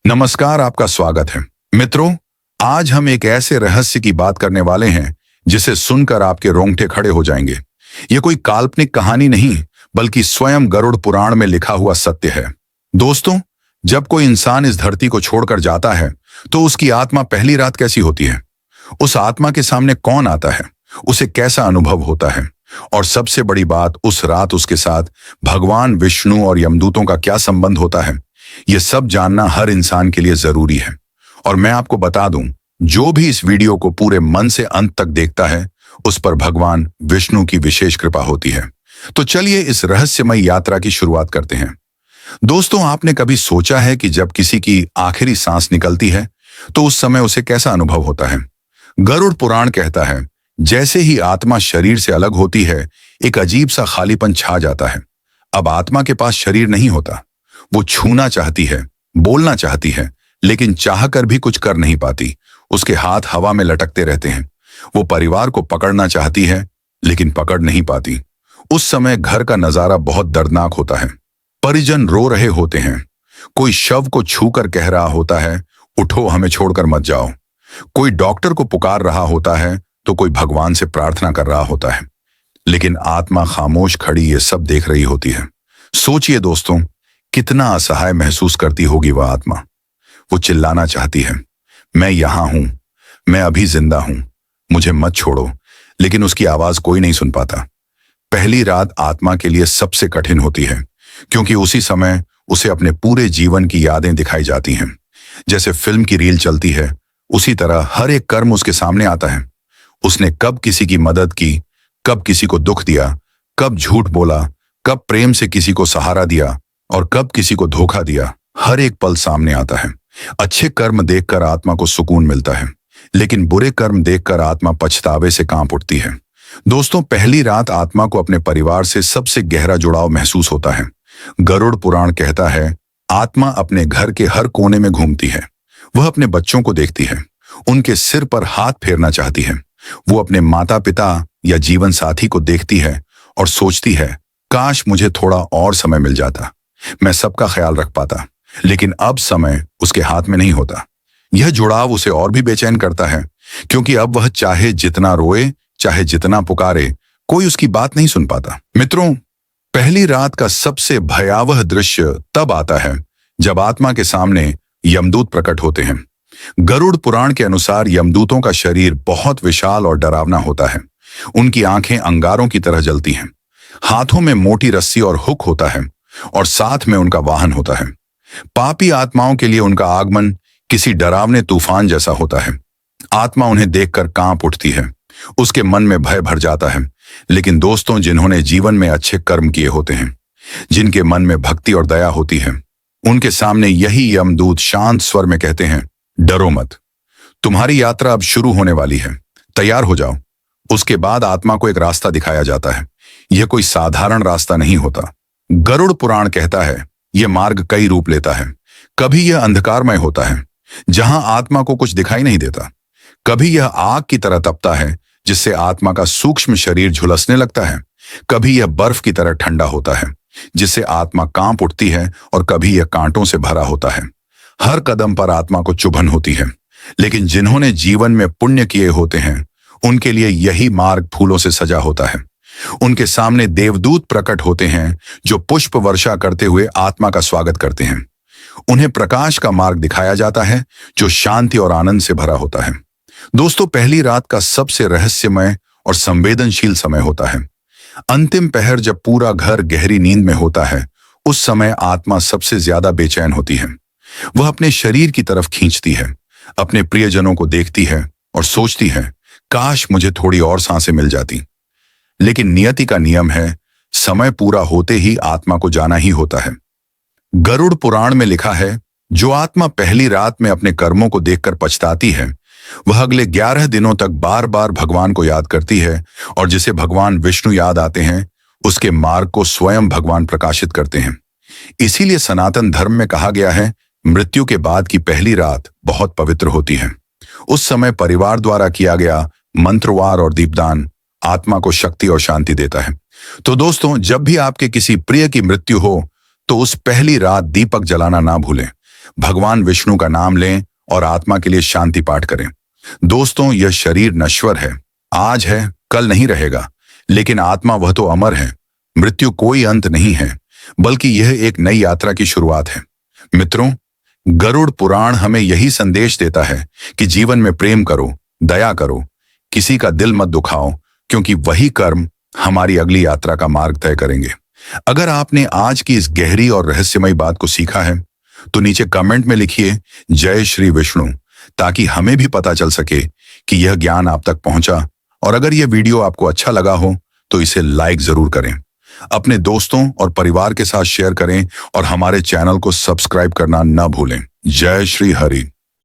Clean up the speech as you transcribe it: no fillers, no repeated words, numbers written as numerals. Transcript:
नमस्कार, आपका स्वागत है। मित्रों, आज हम एक ऐसे रहस्य की बात करने वाले हैं जिसे सुनकर आपके रोंगटे खड़े हो जाएंगे। ये कोई काल्पनिक कहानी नहीं, बल्कि स्वयं गरुड़ पुराण में लिखा हुआ सत्य है। दोस्तों, जब कोई इंसान इस धरती को छोड़कर जाता है, तो उसकी आत्मा पहली रात कैसी होती है? उस आत्मा के सामने कौन आता है? उसे कैसा अनुभव होता है? और सबसे बड़ी बात, उस रात उसके साथ भगवान विष्णु और यमदूतों का क्या संबंध होता है? ये सब जानना हर इंसान के लिए जरूरी है। और मैं आपको बता दूं, जो भी इस वीडियो को पूरे मन से अंत तक देखता है, उस पर भगवान विष्णु की विशेष कृपा होती है। तो चलिए इस रहस्यमय यात्रा की शुरुआत करते हैं। दोस्तों, आपने कभी सोचा है कि जब किसी की आखिरी सांस निकलती है, तो उस समय उसे कैसा अनुभव होता है? गरुड़ पुराण कहता है, जैसे ही आत्मा शरीर से अलग होती है, एक अजीब सा खालीपन छा जाता है। अब आत्मा के पास शरीर नहीं होता। वो छूना चाहती है, बोलना चाहती है, लेकिन चाहकर भी कुछ कर नहीं पाती। उसके हाथ हवा में लटकते रहते हैं। वो परिवार को पकड़ना चाहती है, लेकिन पकड़ नहीं पाती। उस समय घर का नजारा बहुत दर्दनाक होता है। परिजन रो रहे होते हैं। कोई शव को छूकर कह रहा होता है, उठो, हमें छोड़कर मत जाओ। कोई डॉक्टर को पुकार रहा होता है, तो कोई भगवान से प्रार्थना कर रहा होता है। लेकिन आत्मा खामोश खड़ी ये सब देख रही होती है। सोचिए दोस्तों, कितना असहाय महसूस करती होगी वह आत्मा। वो चिल्लाना चाहती है, मैं यहां हूं, मैं अभी जिंदा हूं, मुझे मत छोड़ो, लेकिन उसकी आवाज कोई नहीं सुन पाता। पहली रात आत्मा के लिए सबसे कठिन होती है, क्योंकि उसी समय उसे अपने पूरे जीवन की यादें दिखाई जाती हैं। जैसे फिल्म की रील चलती है, उसी तरह हर एक कर्म उसके सामने आता है। उसने कब किसी की मदद की, कब किसी को दुख दिया, कब झूठ बोला, कब प्रेम से किसी को सहारा दिया और कब किसी को धोखा दिया। हर एक पल सामने आता है। अच्छे कर्म देखकर आत्मा को सुकून मिलता है, लेकिन बुरे कर्म देखकर आत्मा पछतावे से कांप उठती है। दोस्तों, पहली रात आत्मा को अपने परिवार से सबसे गहरा जुड़ाव महसूस होता है। गरुड़ पुराण कहता है, आत्मा अपने घर के हर कोने में घूमती है। वह अपने बच्चों को देखती है, उनके सिर पर हाथ फेरना चाहती है। वो अपने माता पिता या जीवन साथी को देखती है और सोचती है, काश मुझे थोड़ा और समय मिल जाता, मैं सबका ख्याल रख पाता। लेकिन अब समय उसके हाथ में नहीं होता। यह जुड़ाव उसे और भी बेचैन करता है, क्योंकि अब वह चाहे जितना रोए, चाहे जितना पुकारे, कोई उसकी बात नहीं सुन पाता। मित्रों, पहली रात का सबसे भयावह दृश्य तब आता है जब आत्मा के सामने यमदूत प्रकट होते हैं। गरुड़ पुराण के अनुसार यमदूतों का शरीर बहुत विशाल और डरावना होता है। उनकी आंखें अंगारों की तरह जलती हैं। हाथों में मोटी रस्सी और हुक होता है, और साथ में उनका वाहन होता है। पापी आत्माओं के लिए उनका आगमन किसी डरावने तूफान जैसा होता है। आत्मा उन्हें देखकर कांप उठती है। उसके मन में भय भर जाता है। लेकिन दोस्तों, जिन्होंने जीवन में अच्छे कर्म किए होते हैं, जिनके मन में भक्ति और दया होती है, उनके सामने यही यमदूत शांत स्वर में कहते हैं, डरो मत, तुम्हारी यात्रा अब शुरू होने वाली है, तैयार हो जाओ। उसके बाद आत्मा को एक रास्ता दिखाया जाता है। यह कोई साधारण रास्ता नहीं होता। गरुड़ पुराण कहता है, यह मार्ग कई रूप लेता है। कभी यह अंधकारमय होता है, जहां आत्मा को कुछ दिखाई नहीं देता। कभी यह आग की तरह तपता है, जिससे आत्मा का सूक्ष्म शरीर झुलसने लगता है। कभी यह बर्फ की तरह ठंडा होता है, जिससे आत्मा कांप उठती है, और कभी यह कांटों से भरा होता है। हर कदम पर आत्मा को चुभन होती है। लेकिन जिन्होंने जीवन में पुण्य किए होते हैं, उनके लिए यही मार्ग फूलों से सजा होता है। उनके सामने देवदूत प्रकट होते हैं, जो पुष्प वर्षा करते हुए आत्मा का स्वागत करते हैं। उन्हें प्रकाश का मार्ग दिखाया जाता है, जो शांति और आनंद से भरा होता है। दोस्तों, पहली रात का सबसे रहस्यमय और संवेदनशील समय होता है। अंतिम पहर, जब पूरा घर गहरी नींद में होता है, उस समय आत्मा सबसे ज्यादा बेचैन होती है। वह अपने शरीर की तरफ खींचती है, अपने प्रियजनों को देखती है और सोचती है, काश मुझे थोड़ी और सांसें मिल जाती। लेकिन नियति का नियम है, समय पूरा होते ही आत्मा को जाना ही होता है। गरुड़ पुराण में लिखा है, जो आत्मा पहली रात में अपने कर्मों को देखकर पछताती है, वह अगले 11 दिनों तक बार बार भगवान को याद करती है, और जिसे भगवान विष्णु याद आते हैं, उसके मार्ग को स्वयं भगवान प्रकाशित करते हैं। इसीलिए सनातन धर्म में कहा गया है, मृत्यु के बाद की पहली रात बहुत पवित्र होती है। उस समय परिवार द्वारा किया गया मंत्रवार और दीपदान आत्मा को शक्ति और शांति देता है। तो दोस्तों, जब भी आपके किसी प्रिय की मृत्यु हो, तो उस पहली रात दीपक जलाना ना भूलें। भगवान विष्णु का नाम लें और आत्मा के लिए शांति पाठ करें। दोस्तों, यह शरीर नश्वर है, आज है, कल नहीं रहेगा, लेकिन आत्मा वह तो अमर है। मृत्यु कोई अंत नहीं है, बल्कि यह एक नई यात्रा की शुरुआत है। मित्रों, गरुड़ पुराण हमें यही संदेश देता है कि जीवन में प्रेम करो, दया करो, किसी का दिल मत दुखाओ, क्योंकि वही कर्म हमारी अगली यात्रा का मार्ग तय करेंगे। अगर आपने आज की इस गहरी और रहस्यमयी बात को सीखा है तो नीचे कमेंट में लिखिए जय श्री विष्णु, ताकि हमें भी पता चल सके कि यह ज्ञान आप तक पहुंचा। और अगर यह वीडियो आपको अच्छा लगा हो तो इसे लाइक जरूर करें, अपने दोस्तों और परिवार के साथ शेयर करें और हमारे चैनल को सब्सक्राइब करना न भूलें। जय श्री हरि।